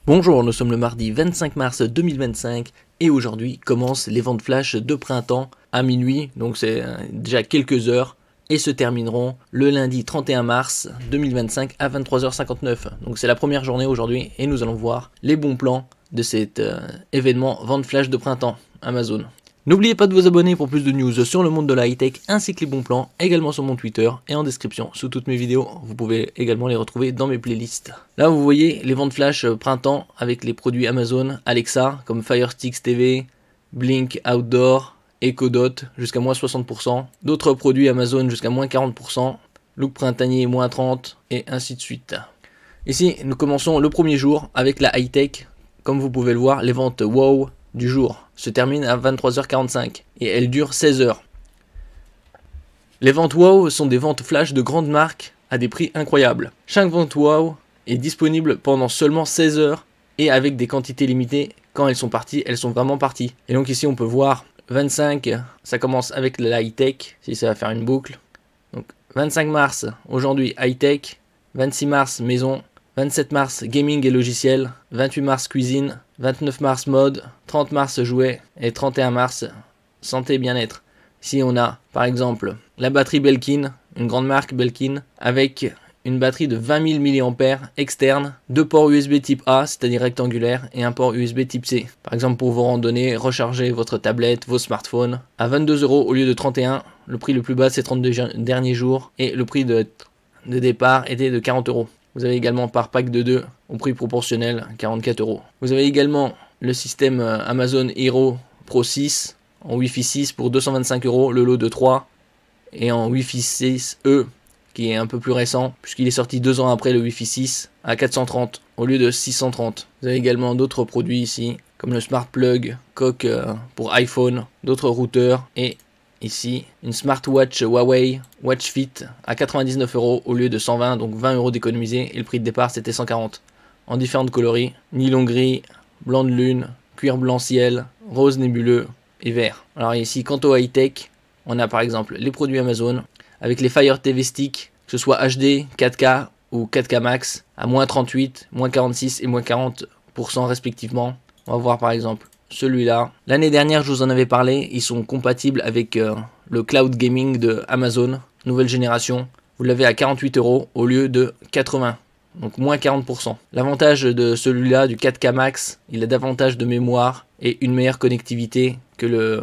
Bonjour, nous sommes le mardi 25 mars 2025 et aujourd'hui commencent les ventes flash de printemps à minuit, donc c'est déjà quelques heures, et se termineront le lundi 31 mars 2025 à 23h59. Donc c'est la première journée aujourd'hui et nous allons voir les bons plans de cet événement vente flash de printemps Amazon. N'oubliez pas de vous abonner pour plus de news sur le monde de la high-tech ainsi que les bons plans, également sur mon Twitter et en description sous toutes mes vidéos. Vous pouvez également les retrouver dans mes playlists. Là vous voyez les ventes flash printemps avec les produits Amazon, Alexa comme Fire Stick TV, Blink Outdoor, Echo Dot jusqu'à moins 60%, d'autres produits Amazon jusqu'à moins 40%, look printanier moins 30% et ainsi de suite. Ici nous commençons le premier jour avec la high-tech. Comme vous pouvez le voir, les ventes WOW du jour se terminent à 23h45 et elles durent 16 heures. Les ventes WOW sont des ventes flash de grandes marques à des prix incroyables. Chaque vente WOW est disponible pendant seulement 16 heures et avec des quantités limitées. Quand elles sont parties, elles sont vraiment parties. Et donc ici on peut voir 25, ça commence avec la high-tech, si ça va faire une boucle. Donc 25 mars, aujourd'hui high-tech, 26 mars maison, 27 mars gaming et logiciel, 28 mars cuisine, 29 mars mode, 30 mars jouets et 31 mars santé et bien-être. Ici on a par exemple la batterie Belkin, une grande marque Belkin, avec une batterie de 20 000 mAh externe, deux ports USB type A, c'est-à-dire rectangulaire, et un port USB type C. Par exemple pour vos randonnées, recharger votre tablette, vos smartphones, à 22 € au lieu de 31. Le prix le plus bas c'est 32 derniers jours, et le prix de départ était de 40 €. Vous avez également par pack de 2 au prix proportionnel 44 €. Vous avez également le système Amazon Hero Pro 6 en Wi-Fi 6 pour 225 €, le lot de 3, et en Wi-Fi 6E qui est un peu plus récent puisqu'il est sorti 2 ans après le Wi-Fi 6 à 430 au lieu de 630. Vous avez également d'autres produits ici comme le Smart Plug, coque pour iPhone, d'autres routeurs et ici une smartwatch Huawei Watch Fit à 99 € au lieu de 120, donc 20 € d'économiser et le prix de départ c'était 140. En différentes coloris, nylon gris, blanc de lune, cuir blanc ciel, rose nébuleux et vert. Alors ici quant au high-tech, on a par exemple les produits Amazon avec les Fire TV Stick, que ce soit HD, 4K ou 4K Max à moins 38, moins 46 et moins 40% respectivement. On va voir par exemple celui-là. L'année dernière, je vous en avais parlé, ils sont compatibles avec le cloud gaming de Amazon, nouvelle génération. Vous l'avez à 48 € au lieu de 80, donc moins 40%. L'avantage de celui-là, du 4K Max, il a davantage de mémoire et une meilleure connectivité que le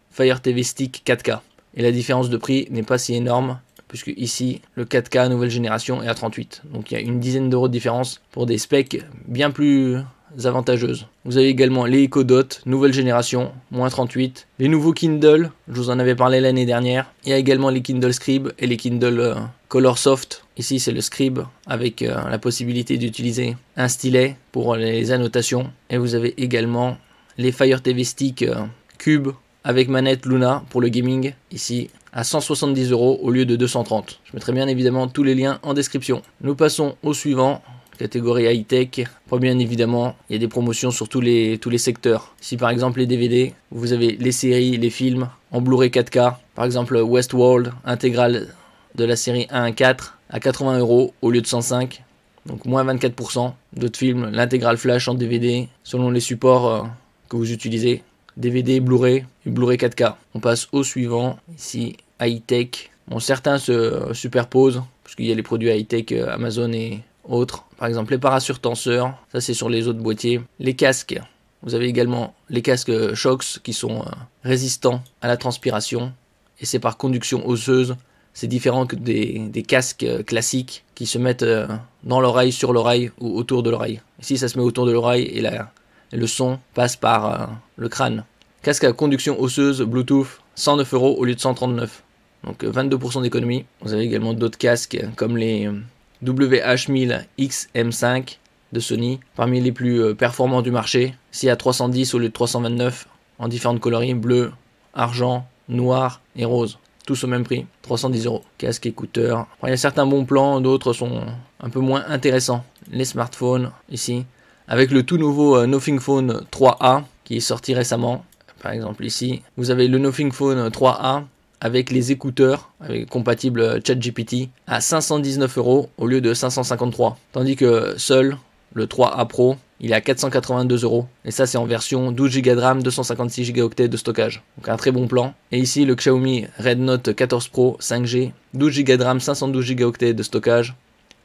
Fire TV Stick 4K. Et la différence de prix n'est pas si énorme, puisque ici, le 4K nouvelle génération est à 38. Donc il y a une dizaine d'euros de différence pour des specs bien plus avantageuses. Vous avez également les Echo Dot, nouvelle génération, moins 38. Les nouveaux Kindle, je vous en avais parlé l'année dernière. Il y a également les Kindle Scribe et les Kindle Color Soft. Ici c'est le Scribe avec la possibilité d'utiliser un stylet pour les annotations. Et vous avez également les Fire TV Stick Cube avec manette Luna pour le gaming, ici à 170 € au lieu de 230. Je mettrai bien évidemment tous les liens en description. Nous passons au suivant, catégorie high-tech. Bien évidemment, il y a des promotions sur tous les secteurs. Ici par exemple les DVD, vous avez les séries, les films en Blu-ray 4K. Par exemple Westworld, intégrale de la série 1 à 4 à 80 € au lieu de 105. Donc moins 24%. D'autres films, l'intégrale flash en DVD selon les supports que vous utilisez. DVD, Blu-ray et Blu-ray 4K. On passe au suivant, ici high-tech. Bon, certains se superposent, parce qu'il y a les produits high-tech Amazon et autres. Par exemple les parasurtenseurs, ça c'est sur les autres boîtiers. Les casques, vous avez également les casques Shox qui sont résistants à la transpiration. Et c'est par conduction osseuse. C'est différent que des casques classiques qui se mettent dans l'oreille, sur l'oreille ou autour de l'oreille. Ici ça se met autour de l'oreille et le son passe par le crâne. Casque à conduction osseuse Bluetooth, 109 € au lieu de 139. Donc 22% d'économie. Vous avez également d'autres casques comme les WH-1000 XM5 de Sony, parmi les plus performants du marché. Ici à 310 au lieu de 329, en différentes coloris, bleu, argent, noir et rose. Tous au même prix, 310 €. Casque, écouteurs. Il y a certains bons plans, d'autres sont un peu moins intéressants. Les smartphones, ici, avec le tout nouveau Nothing Phone 3A qui est sorti récemment. Par exemple ici, vous avez le Nothing Phone 3A avec les écouteurs compatibles ChatGPT à 519 € au lieu de 553. Tandis que seul le 3A Pro il est à 482 €. Et ça, c'est en version 12 Go de RAM, 256 Go de stockage. Donc un très bon plan. Et ici, le Xiaomi Redmi Note 14 Pro 5G, 12 Go de RAM, 512 Go de stockage.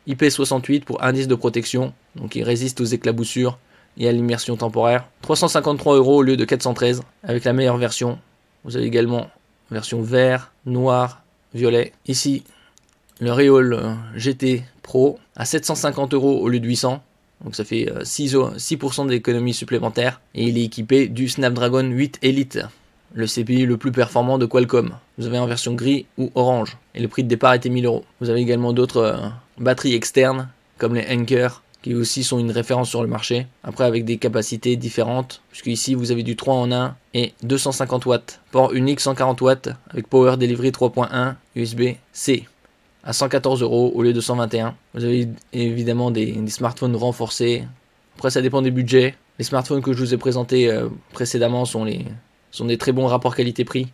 IP68 pour indice de protection, donc il résiste aux éclaboussures et à l'immersion temporaire. 353 € au lieu de 413 avec la meilleure version. Vous avez également version vert, noir, violet. Ici, le Reol GT Pro à 750 € au lieu de 800. Donc ça fait 6% d'économie supplémentaire. Et il est équipé du Snapdragon 8 Elite, le CPU le plus performant de Qualcomm. Vous avez en version gris ou orange. Et le prix de départ était 1000 €. Vous avez également d'autres batteries externes, comme les Anker, qui aussi sont une référence sur le marché. Après avec des capacités différentes, puisque ici vous avez du 3 en 1 et 250 watts. Port unique 140 watts avec Power Delivery 3.1 USB-C à 114 € au lieu de 121. Vous avez évidemment des smartphones renforcés. Après ça dépend des budgets. Les smartphones que je vous ai présentés précédemment sont des très bons rapports qualité-prix.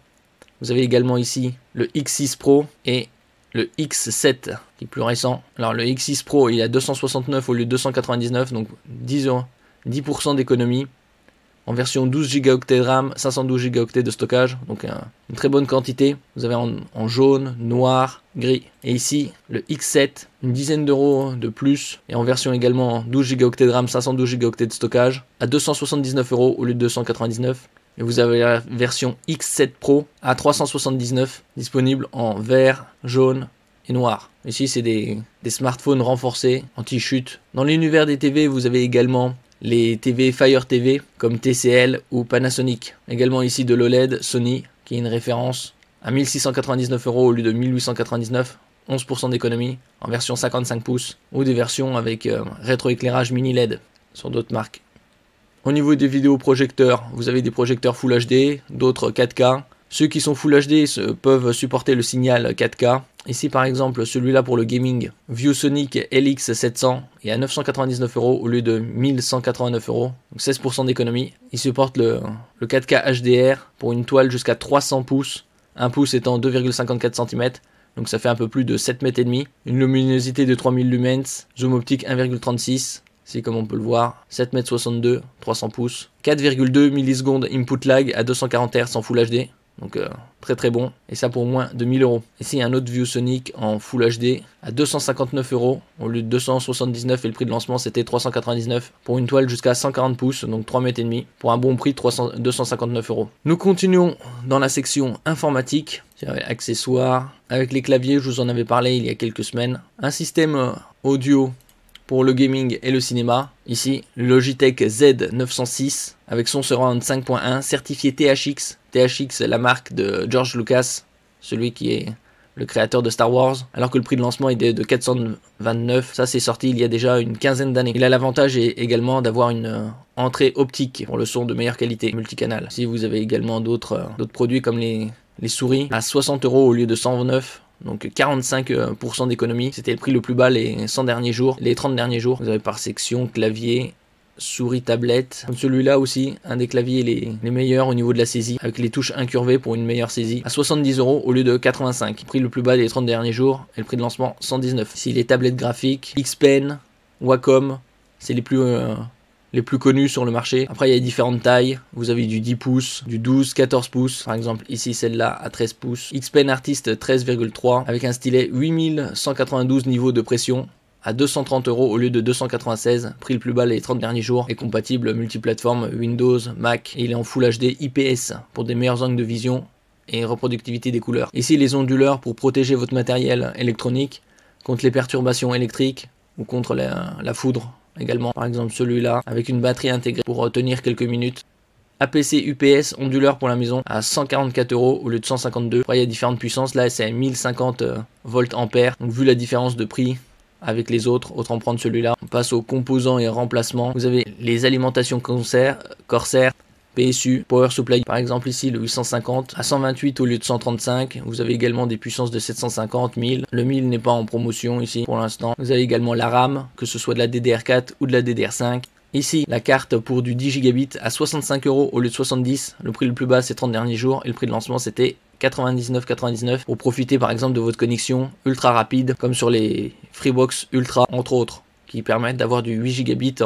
Vous avez également ici le X6 Pro et le X7 qui est plus récent. Alors le X6 Pro il est à 269 au lieu de 299, donc 10% d'économie. En version 12 Go de RAM, 512 Go de stockage, donc une très bonne quantité. Vous avez en jaune, noir, gris. Et ici, le X7, une dizaine d'euros de plus. Et en version également 12 Go de RAM, 512 Go de stockage, à 279 € au lieu de 299. Et vous avez la version X7 Pro à 379, disponible en vert, jaune et noir. Ici, c'est des smartphones renforcés, anti-chute. Dans l'univers des TV, vous avez également les TV Fire TV comme TCL ou Panasonic. Également ici de l'OLED Sony qui est une référence à 1699 € au lieu de 1899, 11% d'économie en version 55 pouces ou des versions avec rétroéclairage mini LED sur d'autres marques. Au niveau des vidéoprojecteurs, vous avez des projecteurs Full HD, d'autres 4K. Ceux qui sont Full HD peuvent supporter le signal 4K. Ici par exemple celui-là pour le gaming, ViewSonic LX700 est à 999 € au lieu de 1189 €, donc 16% d'économie. Il supporte le 4K HDR pour une toile jusqu'à 300 pouces, 1 pouce étant 2,54 cm, donc ça fait un peu plus de 7,5 m. Une luminosité de 3000 lumens, zoom optique 1,36. C'est comme on peut le voir, 7,62 m, 300 pouces, 4,2 millisecondes input lag à 240 Hz en Full HD, donc très très bon, et ça pour moins de 1000 €. Ici un autre ViewSonic en Full HD à 259 € au lieu de 279 et le prix de lancement c'était 399 pour une toile jusqu'à 140 pouces, donc 3,5 m pour un bon prix de 259 €. Nous continuons dans la section informatique, accessoires, avec les claviers, je vous en avais parlé il y a quelques semaines, un système audio pour le gaming et le cinéma. Ici, le Logitech Z906 avec son Surround 5.1 certifié THX. THX, la marque de George Lucas, celui qui est le créateur de Star Wars, alors que le prix de lancement est de 429. Ça, c'est sorti il y a déjà une quinzaine d'années. Il a l'avantage également d'avoir une entrée optique pour le son de meilleure qualité, multicanal. Si vous avez également d'autres produits comme les souris à 60 € au lieu de 109. Donc 45% d'économie, c'était le prix le plus bas les 100 derniers jours, les 30 derniers jours. Vous avez par section, clavier, souris, tablette. Comme celui-là aussi, un des claviers les meilleurs au niveau de la saisie, avec les touches incurvées pour une meilleure saisie, à 70 € au lieu de 85. Prix le plus bas les 30 derniers jours, et le prix de lancement 119. Ici les tablettes graphiques, Xpen, Wacom, c'est les plus connus sur le marché. Après il y a différentes tailles, vous avez du 10 pouces, du 12, 14 pouces, par exemple ici celle-là à 13 pouces, Xpen Artist 13,3 avec un stylet 8192 niveaux de pression à 230 € au lieu de 296, prix le plus bas les 30 derniers jours, est compatible multiplateforme Windows, Mac, et il est en Full HD IPS pour des meilleurs angles de vision et reproductivité des couleurs. Ici les onduleurs pour protéger votre matériel électronique contre les perturbations électriques ou contre la foudre. Également, par exemple celui-là, avec une batterie intégrée pour tenir quelques minutes. APC UPS onduleur pour la maison à 144 € au lieu de 152. Après, il y a différentes puissances. Là, c'est à 1050 volts ampères. Donc, vu la différence de prix avec les autres, autant prendre celui-là. On passe aux composants et remplacements. Vous avez les alimentations Corsair, PSU, Power Supply, par exemple ici le 850 à 128 au lieu de 135. Vous avez également des puissances de 750, 1000. Le 1000 n'est pas en promotion ici pour l'instant. Vous avez également la RAM, que ce soit de la DDR4 ou de la DDR5. Ici, la carte pour du 10 Gigabits à 65 € au lieu de 70. Le prix le plus bas ces 30 derniers jours et le prix de lancement c'était 99,99 pour profiter par exemple de votre connexion ultra rapide comme sur les Freebox Ultra entre autres qui permettent d'avoir du 8 Gigabits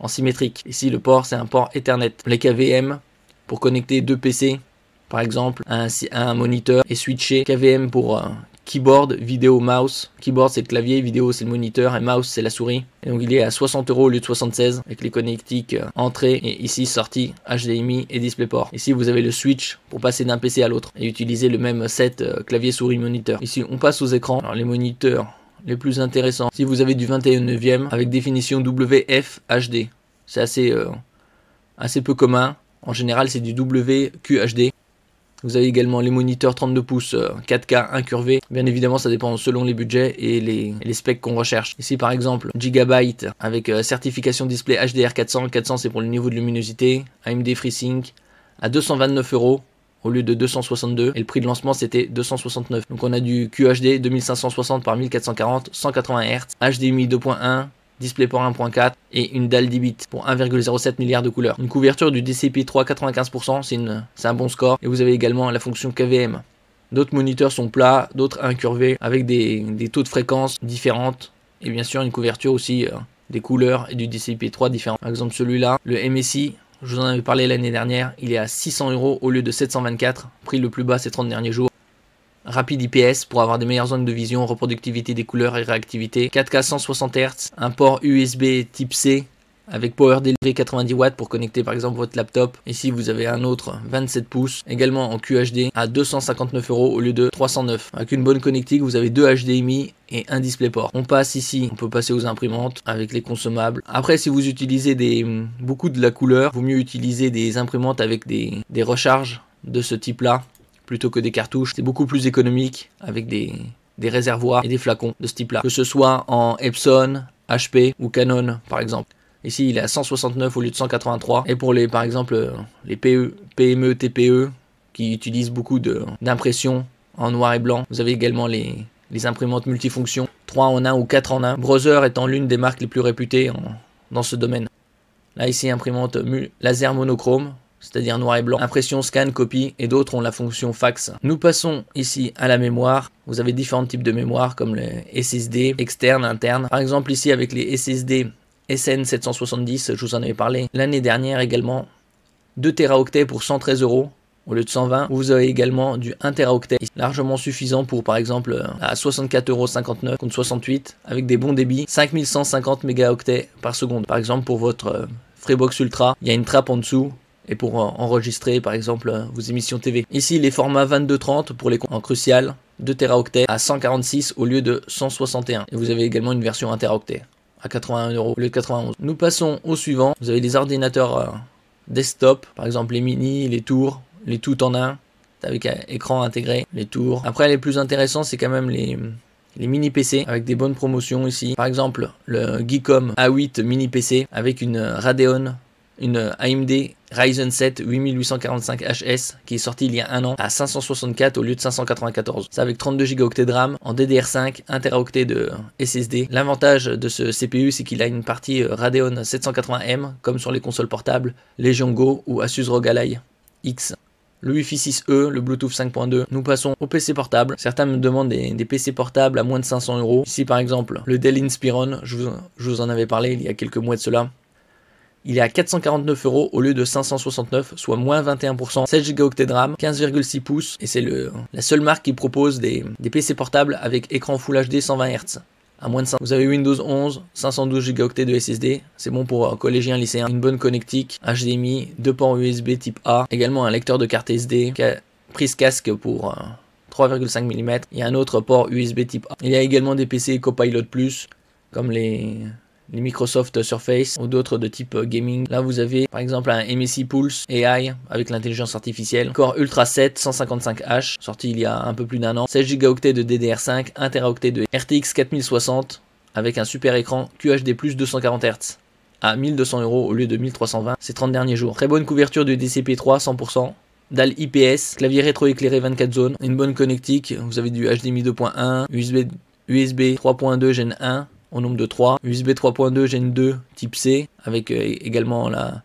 en symétrique. Ici le port c'est un port Ethernet. Les KVM pour connecter deux PC par exemple à un moniteur et switcher. KVM pour keyboard, vidéo, mouse. Keyboard c'est le clavier, vidéo c'est le moniteur et mouse c'est la souris. Et donc il est à 60 € au lieu de 76 avec les connectiques entrée et ici sortie, HDMI et DisplayPort. Ici vous avez le switch pour passer d'un PC à l'autre et utiliser le même set clavier, souris, moniteur. Ici on passe aux écrans. Alors les moniteurs les plus intéressants, si vous avez du 21/9 avec définition WFHD, c'est assez peu commun. En général c'est du WQHD. Vous avez également les moniteurs 32 pouces 4K incurvés. Bien évidemment, ça dépend selon les budgets et les specs qu'on recherche. Ici, par exemple, Gigabyte avec certification display HDR 400. 400, c'est pour le niveau de luminosité. AMD FreeSync à 229 € au lieu de 262. Et le prix de lancement, c'était 269. Donc, on a du QHD 2560 par 1440, 180 Hz, HDMI 2.1. DisplayPort 1.4 et une dalle 10 bits pour 1,07 milliard de couleurs. Une couverture du DCI-P3 95%, c'est un bon score. Et vous avez également la fonction KVM. D'autres moniteurs sont plats, d'autres incurvés avec des taux de fréquence différentes. Et bien sûr une couverture aussi des couleurs et du DCI-P3 différents. Par exemple celui-là, le MSI, je vous en avais parlé l'année dernière, il est à 600 € au lieu de 724. Prix le plus bas ces 30 derniers jours. Rapide IPS pour avoir des meilleurs angles de vision, reproductivité des couleurs et réactivité. 4K 160 Hz, un port USB type C avec power delivery 90 watts pour connecter par exemple votre laptop. Ici vous avez un autre 27 pouces, également en QHD à 259 € au lieu de 309. Avec une bonne connectique, vous avez deux HDMI et un DisplayPort. On passe ici, on peut passer aux imprimantes avec les consommables. Après si vous utilisez beaucoup de la couleur, vaut mieux utiliser des imprimantes avec des recharges de ce type là, plutôt que des cartouches. C'est beaucoup plus économique avec des réservoirs et des flacons de ce type là, que ce soit en Epson, HP ou Canon par exemple. Ici il est à 169 au lieu de 183. Et pour par exemple les PME, TPE qui utilisent beaucoup d'impression en noir et blanc, vous avez également les imprimantes multifonctions 3 en 1 ou 4 en 1. Brother étant l'une des marques les plus réputées dans ce domaine. Là ici imprimante laser monochrome, c'est-à-dire noir et blanc, impression, scan, copie, et d'autres ont la fonction fax. Nous passons ici à la mémoire. Vous avez différents types de mémoire comme les SSD, externe, interne. Par exemple ici avec les SSD SN770, je vous en avais parlé l'année dernière également. 2 Teraoctets pour 113 € au lieu de 120. Vous avez également du 1 Teraoctet, largement suffisant pour par exemple à 64,59 € contre 68, avec des bons débits, 5150 mégaoctets par seconde. Par exemple pour votre Freebox Ultra, il y a une trappe en dessous et pour enregistrer par exemple vos émissions TV. Ici les formats 22-30 pour les en crucial, 2 Teraoctets à 146 au lieu de 161. Et vous avez également une version 1 Teraoctet à 81 € au lieu de 91. Nous passons au suivant. Vous avez des ordinateurs desktop, par exemple les mini, les tours, les tout en un, avec écran intégré, les tours. Après les plus intéressants c'est quand même les mini PC avec des bonnes promotions ici. Par exemple le Geekom A8 mini PC avec une Radeon, une AMD Ryzen 7 8845HS qui est sorti il y a un an à 564 au lieu de 594. C'est avec 32 Go de RAM en DDR5, 1 Teraoctet de SSD. L'avantage de ce CPU c'est qu'il a une partie Radeon 780M comme sur les consoles portables Legion Go ou Asus ROG Ally X. Le Wi-Fi 6E, le Bluetooth 5.2. Nous passons au PC portable. Certains me demandent des PC portables à moins de 500 €. Ici par exemple le Dell Inspiron, je vous en avais parlé il y a quelques mois de cela. Il est à 449 € au lieu de 569, soit moins 21%, 16 Go de RAM, 15,6 pouces, et c'est la seule marque qui propose des PC portables avec écran Full HD 120 Hz. À moins de 5. Vous avez Windows 11, 512 Go de SSD, c'est bon pour collégiens, lycéens, une bonne connectique, HDMI, 2 ports USB type A, également un lecteur de carte SD, prise casque pour 3,5 mm, et un autre port USB type A. Il y a également des PC Copilot Plus, comme les Microsoft Surface ou d'autres de type gaming. Là vous avez par exemple un MSI Pulse AI avec l'intelligence artificielle, Core Ultra 7 155H, sorti il y a un peu plus d'un an, 16 Go de DDR5, 1 Teraoctet de RTX 4060 avec un super écran QHD+ 240 Hz à 1200 € au lieu de 1320 ces 30 derniers jours. Très bonne couverture du DCI-P3 100%. Dalle IPS, clavier rétroéclairé 24 zones, une bonne connectique, vous avez du HDMI 2.1, USB 3.2 Gen 1 au nombre de 3, USB 3.2 Gen 2 type C avec également la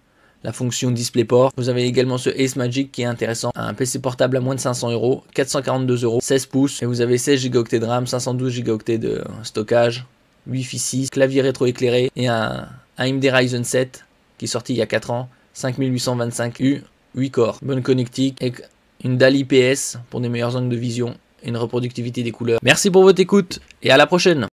fonction DisplayPort. Vous avez également ce Ace Magic qui est intéressant, un PC portable à moins de 500 €, 442 €, 16 pouces, et vous avez 16 Go de RAM, 512 Go de stockage, Wi-Fi 6, clavier rétroéclairé et un AMD Ryzen 7 qui est sorti il y a 4 ans, 5825U, 8 corps, bonne connectique, et une dalle IPS pour des meilleurs angles de vision et une reproductivité des couleurs. Merci pour votre écoute et à la prochaine.